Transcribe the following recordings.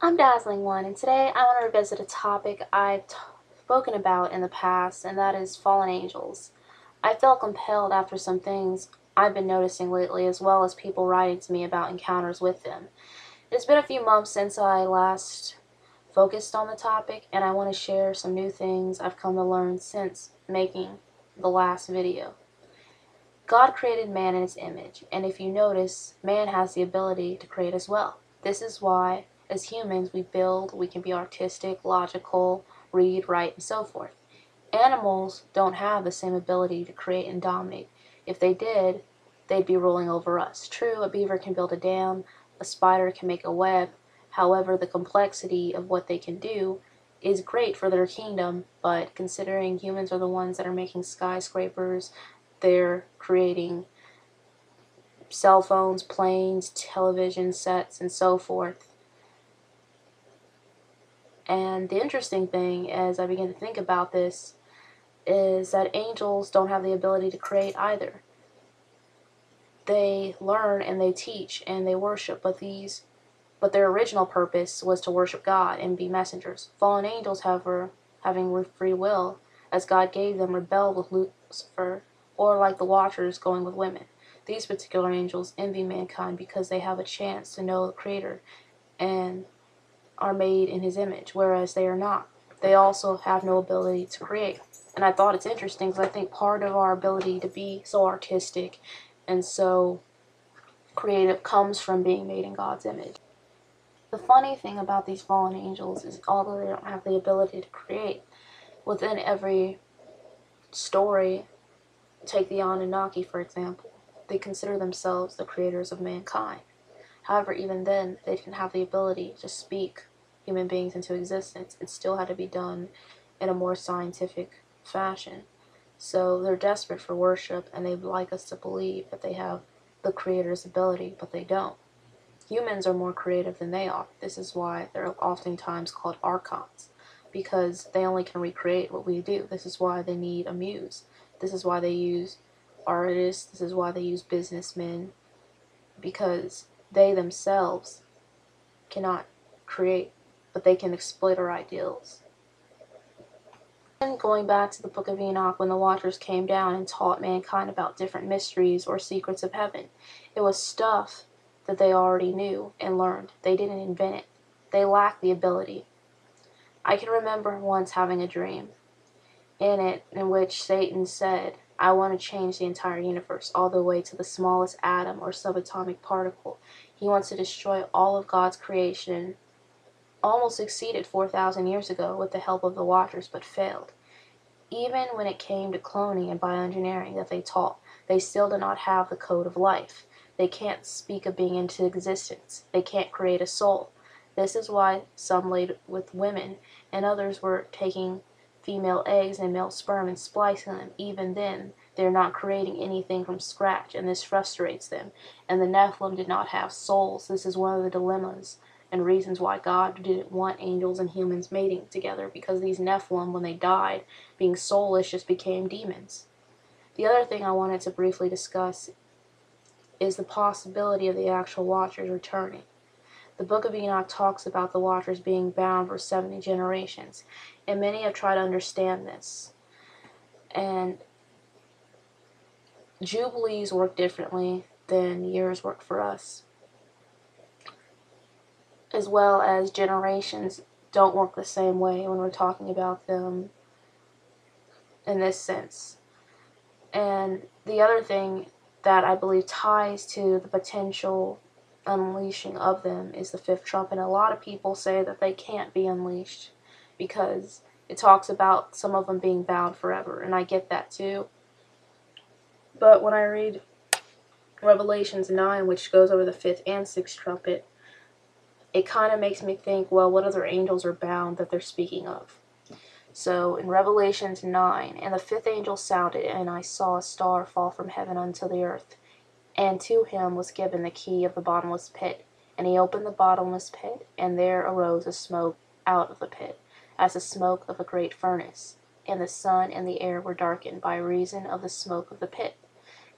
I'm Dazzling One, and today I want to revisit a topic I've spoken about in the past, and that is fallen angels. I felt compelled after some things I've been noticing lately, as well as people writing to me about encounters with them. It's been a few months since I last focused on the topic, and I want to share some new things I've come to learn since making the last video. God created man in his image, and if you notice, man has the ability to create as well. This is why, as humans, we build, we can be artistic, logical, read, write, and so forth. Animals don't have the same ability to create and dominate. If they did, they'd be ruling over us. True, a beaver can build a dam, a spider can make a web. However, the complexity of what they can do is great for their kingdom, but considering humans are the ones that are making skyscrapers, they're creating cell phones, planes, television sets, and so forth. And the interesting thing, as I begin to think about this, is that angels don't have the ability to create either. They learn and they teach and they worship, but their original purpose was to worship God and be messengers. Fallen angels, however, having free will, as God gave them, rebel with Lucifer, or like the Watchers, going with women. These particular angels envy mankind because they have a chance to know the Creator and are made in His image, whereas they are not. They also have no ability to create. And I thought it's interesting because I think part of our ability to be so artistic and so creative comes from being made in God's image. The funny thing about these fallen angels is, although they don't have the ability to create, within every story, take the Anunnaki for example, they consider themselves the creators of mankind. However, even then, they didn't have the ability to speak human beings into existence. It still had to be done in a more scientific fashion. So they're desperate for worship, and they'd like us to believe that they have the creator's ability, but they don't. Humans are more creative than they are. This is why they're oftentimes called archons, because they only can recreate what we do. This is why they need a muse. This is why they use artists. This is why they use businessmen, because they themselves cannot create, but they can exploit our ideals. And going back to the Book of Enoch, when the Watchers came down and taught mankind about different mysteries or secrets of heaven, it was stuff that they already knew and learned. They didn't invent it. They lacked the ability. I can remember once having a dream in which Satan said, I want to change the entire universe, all the way to the smallest atom or subatomic particle. He wants to destroy all of God's creation. Almost succeeded 4,000 years ago with the help of the Watchers, but failed. Even when it came to cloning and bioengineering that they taught, they still did not have the code of life. They can't speak of being into existence. They can't create a soul. This is why some laid with women, and others were taking female eggs and male sperm and splicing them. Even then, they're not creating anything from scratch, and this frustrates them. And the Nephilim did not have souls. This is one of the dilemmas and reasons why God didn't want angels and humans mating together, because these Nephilim, when they died, being soulless, just became demons. The other thing I wanted to briefly discuss is the possibility of the actual Watchers returning. The Book of Enoch talks about the Watchers being bound for 70 generations, and many have tried to understand this. And Jubilees work differently than years work for us, as well as generations don't work the same way when we're talking about them in this sense. And the other thing that I believe ties to the potential unleashing of them is the fifth trumpet. And a lot of people say that they can't be unleashed because it talks about some of them being bound forever, and I get that too. But when I read Revelations 9, which goes over the fifth and sixth trumpet, it kind of makes me think, well, what other angels are bound that they're speaking of? So in Revelations 9, and the fifth angel sounded, and I saw a star fall from heaven unto the earth, and to him was given the key of the bottomless pit. And he opened the bottomless pit, and there arose a smoke out of the pit, as the smoke of a great furnace. And the sun and the air were darkened by reason of the smoke of the pit.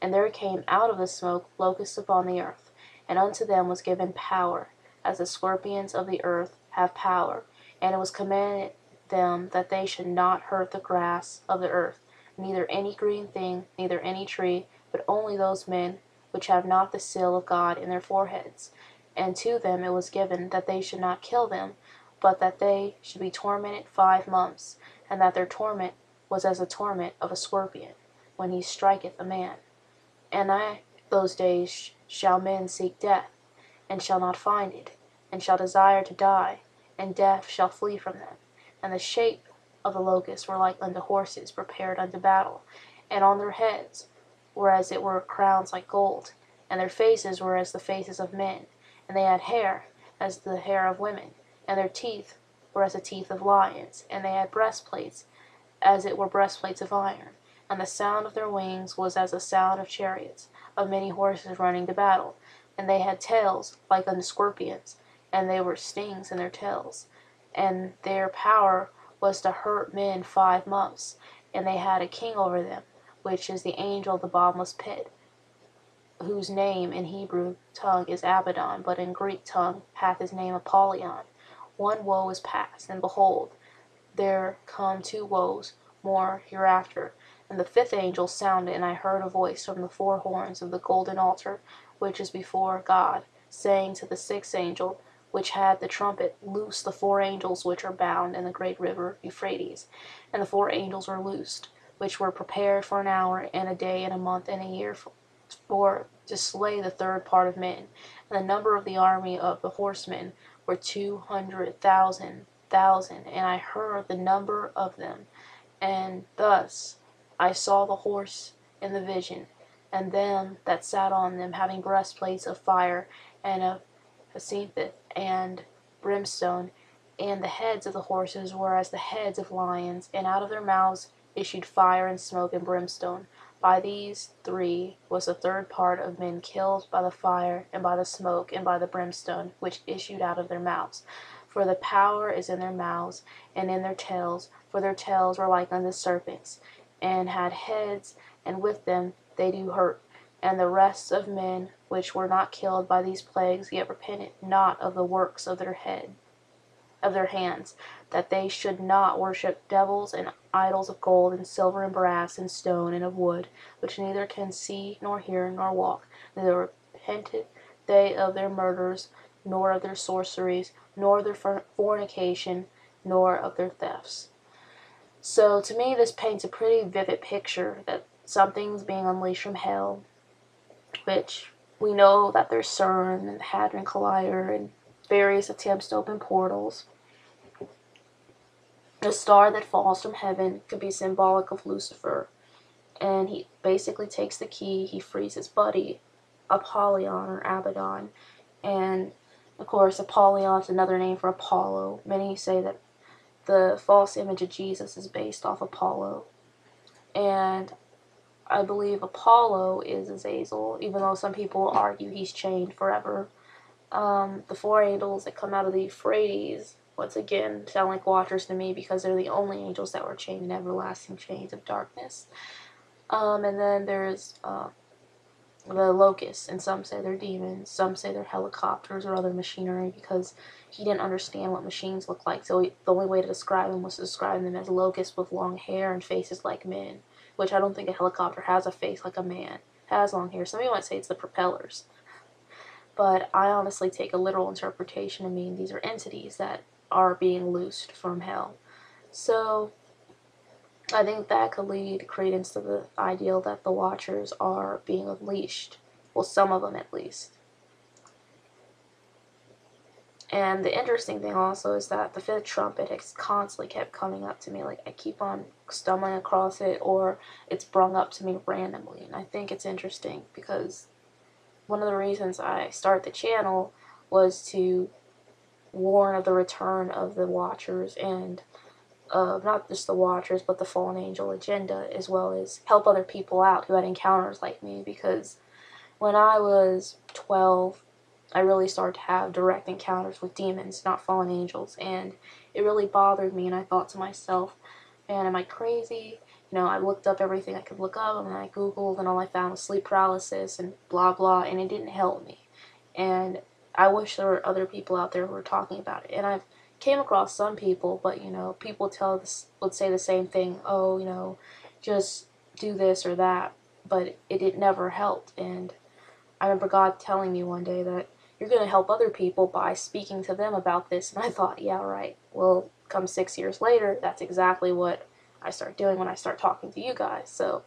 And there came out of the smoke locusts upon the earth, and unto them was given power, as the scorpions of the earth, have power. And it was commanded them that they should not hurt the grass of the earth, neither any green thing, neither any tree, but only those men which have not the seal of God in their foreheads. And to them it was given that they should not kill them, but that they should be tormented 5 months, and that their torment was as the torment of a scorpion, when he striketh a man. And those days shall men seek death, and shall not find it, and shall desire to die, and death shall flee from them. And the shape of the locusts were like unto horses prepared unto battle, and on their heads were as it were crowns like gold, and their faces were as the faces of men, and they had hair as the hair of women, and their teeth were as the teeth of lions, and they had breastplates as it were breastplates of iron, and the sound of their wings was as the sound of chariots, of many horses running to battle, and they had tails like unto scorpions, and they were stings in their tails, and their power was to hurt men 5 months, and they had a king over them, which is the angel of the bottomless pit, whose name in Hebrew tongue is Abaddon, but in Greek tongue hath his name Apollyon. One woe is past, and behold, there come 2 woes more hereafter. And the 5th angel sounded, and I heard a voice from the 4 horns of the golden altar, which is before God, saying to the 6th angel, which had the trumpet, loose the 4 angels which are bound in the great river Euphrates. And the 4 angels were loosed, which were prepared for an hour, and a day, and a month, and a year, for to slay the 3rd part of men. And the number of the army of the horsemen were 200,000, and I heard the number of them. And thus I saw the horse in the vision, and them that sat on them, having breastplates of fire, and of jacinth and brimstone, and the heads of the horses were as the heads of lions, and out of their mouths issued fire and smoke and brimstone. By these 3 was the 3rd part of men killed by the fire, and by the smoke, and by the brimstone, which issued out of their mouths. For the power is in their mouths, and in their tails, for their tails were like unto serpents, and had heads, and with them they do hurt. And the rest of men which were not killed by these plagues, yet repented not of the works of their hands, that they should not worship devils and idols of gold and silver and brass and stone and of wood, which neither can see nor hear nor walk. Neither repented they of their murders, nor of their sorceries, nor of their fornication, nor of their thefts. So to me this paints a pretty vivid picture that something's being unleashed from hell, which we know that there's CERN and the Hadron Collider and various attempts to open portals. A star that falls from heaven could be symbolic of Lucifer, and he basically takes the key, he frees his buddy, Apollyon or Abaddon, and of course Apollon's another name for Apollo. Many say that the false image of Jesus is based off Apollo, and I believe Apollo is Azazel, even though some people argue he's chained forever. The 4 angels that come out of the Euphrates, once again, sound like watchers to me because they're the only angels that were chained in everlasting chains of darkness. And then there's the locusts, and some say they're demons, some say they're helicopters or other machinery, because he didn't understand what machines look like, so the only way to describe them was to describe them as locusts with long hair and faces like men, which I don't think a helicopter has a face like a man. It has long hair. Some people might say it's the propellers, but I honestly take a literal interpretation to mean these are entities that are being loosed from hell. So I think that could lead credence to the ideal that the Watchers are being unleashed. Well, some of them at least. And the interesting thing also is that the 5th trumpet has constantly kept coming up to me. Like, I keep on stumbling across it, or it's brung up to me randomly. And I think it's interesting because one of the reasons I started the channel was to warn of the return of the Watchers, and not just the Watchers, but the fallen angel agenda, as well as help other people out who had encounters like me, because when I was 12, I really started to have direct encounters with demons, not fallen angels, and it really bothered me, and I thought to myself, man, am I crazy? You know, I looked up everything I could look up, and I Googled, and all I found was sleep paralysis and blah blah, and it didn't help me. And I wish there were other people out there who were talking about it. And I've came across some people, but people would say the same thing. Oh, just do this or that, but it never helped. And I remember God telling me one day that you're going to help other people by speaking to them about this. And I thought, yeah, right. Well, come 6 years later, that's exactly what I start doing when I start talking to you guys. So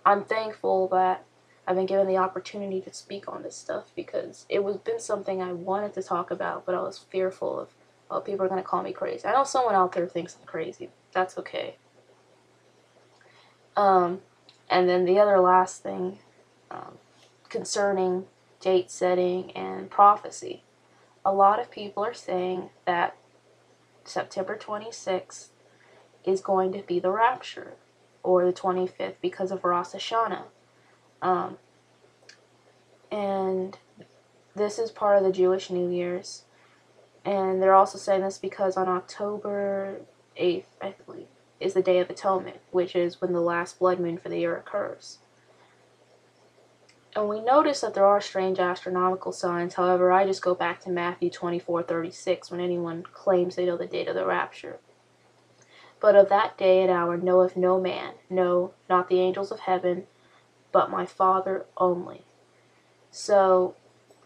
I'm thankful that I've been given the opportunity to speak on this stuff, because it was been something I wanted to talk about, but I was fearful of, oh, people are going to call me crazy. I know someone out there thinks I'm crazy. That's okay. And then the other last thing, concerning date setting and prophecy. A lot of people are saying that September 26th is going to be the rapture, or the 25th, because of Rosh Hashanah. And this is part of the Jewish New Year's. And they're also saying this because on October 8th, I believe, is the Day of Atonement, which is when the last blood moon for the year occurs. And we notice that there are strange astronomical signs. However, I just go back to Matthew 24:36 when anyone claims they know the date of the rapture. But of that day and hour knoweth no man, no, not the angels of heaven, but my Father only. So,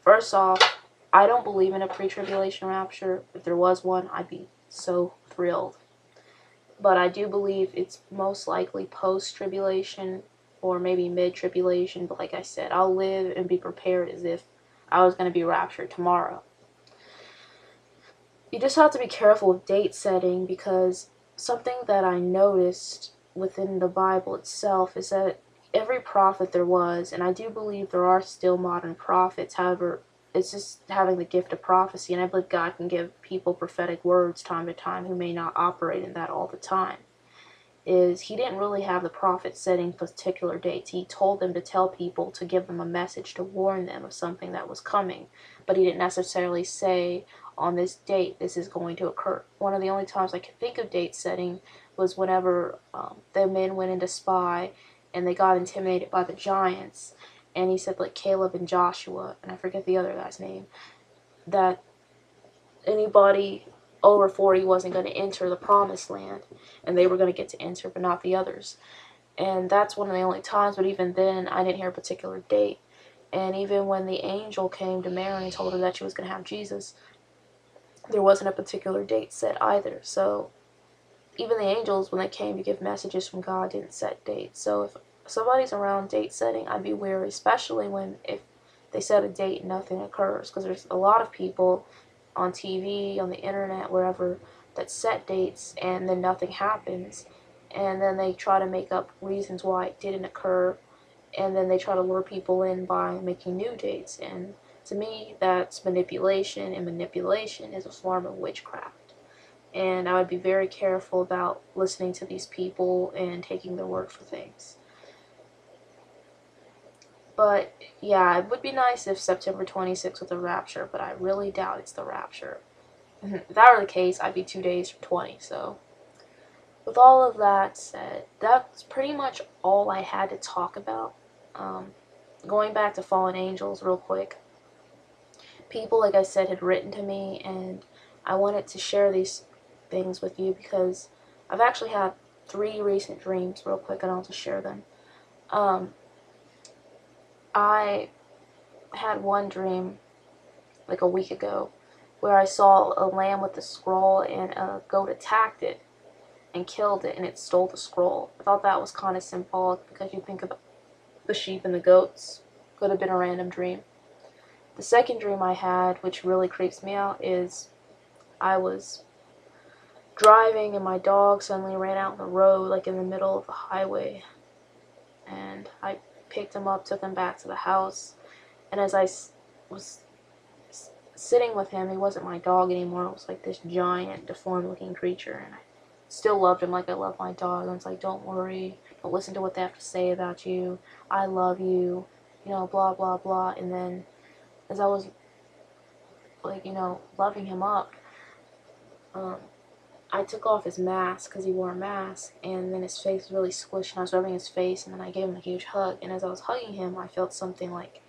first off, I don't believe in a pre-tribulation rapture. If there was one, I'd be so thrilled. But I do believe it's most likely post-tribulation, or maybe mid-tribulation. But like I said, I'll live and be prepared as if I was going to be raptured tomorrow. You just have to be careful with date setting, because something that I noticed within the Bible itself is that every prophet there was, and I do believe there are still modern prophets, however, it's just having the gift of prophecy, and I believe God can give people prophetic words time to time who may not operate in that all the time. Is he didn't really have the prophets setting particular dates. He told them to tell people, to give them a message, to warn them of something that was coming, but he didn't necessarily say, on this date this is going to occur. One of the only times I can think of date setting was whenever the men went in to spy and they got intimidated by the giants, and he said, like, Caleb and Joshua, and I forget the other guy's name, that anybody over 40 wasn't going to enter the promised land, and they were going to get to enter, but not the others. And that's one of the only times, but even then, I didn't hear a particular date. And even when the angel came to Mary and told her that she was going to have Jesus, there wasn't a particular date set either. So even the angels, when they came to give messages from God, didn't set dates. So if somebody's around date setting, I'd be wary, especially if they set a date and nothing occurs, because there's a lot of people on TV, on the internet, wherever, that set dates and then nothing happens, and then they try to make up reasons why it didn't occur, and then they try to lure people in by making new dates. And to me, that's manipulation, and manipulation is a form of witchcraft. And I would be very careful about listening to these people and taking their word for things. But yeah, it would be nice if September 26th was the rapture, but I really doubt it's the rapture. If that were the case, I'd be 2 days from 20. So with all of that said, that's pretty much all I had to talk about. Going back to fallen angels real quick, people, like I said, had written to me, and I wanted to share these things with you because I've actually had 3 recent dreams real quick, and I'll just share them. I had one dream like a week ago where I saw a lamb with a scroll, and a goat attacked it and killed it, and it stole the scroll. I thought that was kind of symbolic, because you think about the sheep and the goats. Could have been a random dream. The second dream I had, which really creeps me out, is I was driving and my dog suddenly ran out in the road, like in the middle of the highway, and I picked him up, took him back to the house, and as I was sitting with him, he wasn't my dog anymore. It was like this giant, deformed-looking creature, and I still loved him like I love my dog. And it's like, don't worry, don't listen to what they have to say about you. I love you, blah, blah, blah. And then as I was, like, loving him up, I took off his mask, because he wore a mask, and then his face was really squished, and I was rubbing his face, and then I gave him a huge hug, and as I was hugging him, I felt something like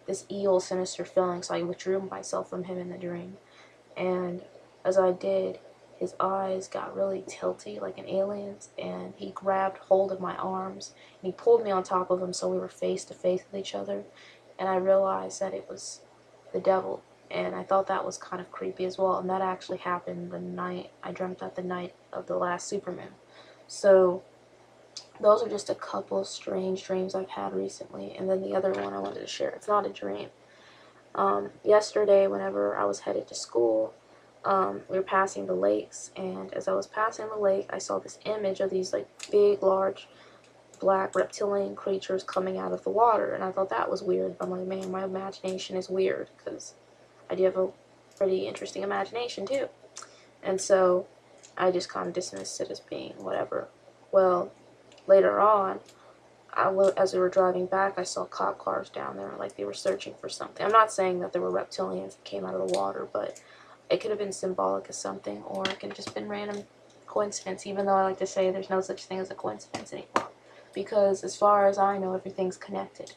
this evil, sinister feeling, so I withdrew myself from him in the dream. And as I did, his eyes got really tilty like an alien's, and he grabbed hold of my arms and he pulled me on top of him so we were face to face with each other, and I realized that it was the devil, and I thought that was kind of creepy as well, and that actually happened the night I dreamt that the night of the last supermoon. So those are just a couple of strange dreams I've had recently. And then the other one I wanted to share, it's not a dream. Yesterday, whenever I was headed to school, we were passing the lakes, and as I was passing the lake, I saw this image of these like big, large, black reptilian creatures coming out of the water, and I thought that was weird. I'm like, man, my imagination is weird, because I do have a pretty interesting imagination too. And so I just kind of dismissed it as being whatever. Well, later on, as we were driving back, I saw cop cars down there, like they were searching for something. I'm not saying that there were reptilians that came out of the water, but it could have been symbolic of something, or it could have just been random coincidence, even though I like to say there's no such thing as a coincidence anymore, because as far as I know, everything's connected.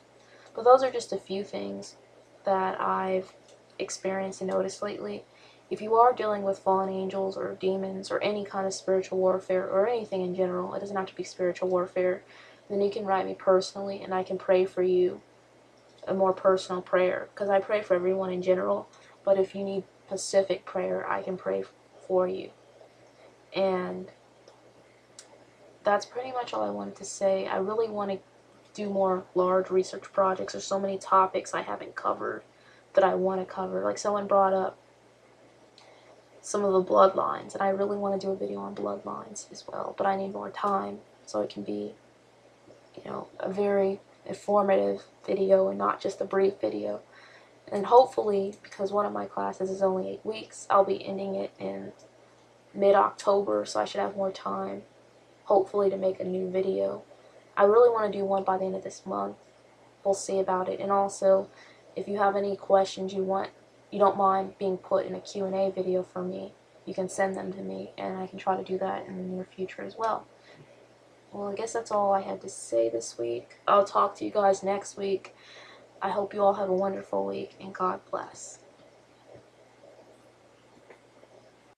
But those are just a few things that I've experienced and noticed lately. If you are dealing with fallen angels or demons or any kind of spiritual warfare or anything in general, it doesn't have to be spiritual warfare, then you can write me personally and I can pray for you a more personal prayer, because I pray for everyone in general, but if you need specific prayer, I can pray for you. And that's pretty much all I wanted to say. I really want to do more large research projects. There's so many topics I haven't covered that I want to cover. Like someone brought up some of the bloodlines, and I really want to do a video on bloodlines as well, but I need more time so it can be, a very informative video and not just a brief video. And hopefully, because one of my classes is only 8 weeks, I'll be ending it in mid-October, so I should have more time, hopefully, to make a new video. I really want to do one by the end of this month. We'll see about it. And also, if you have any questions you don't mind being put in a Q&A video for me, you can send them to me, and I can try to do that in the near future as well. Well, I guess that's all I had to say this week. I'll talk to you guys next week. I hope you all have a wonderful week, and God bless.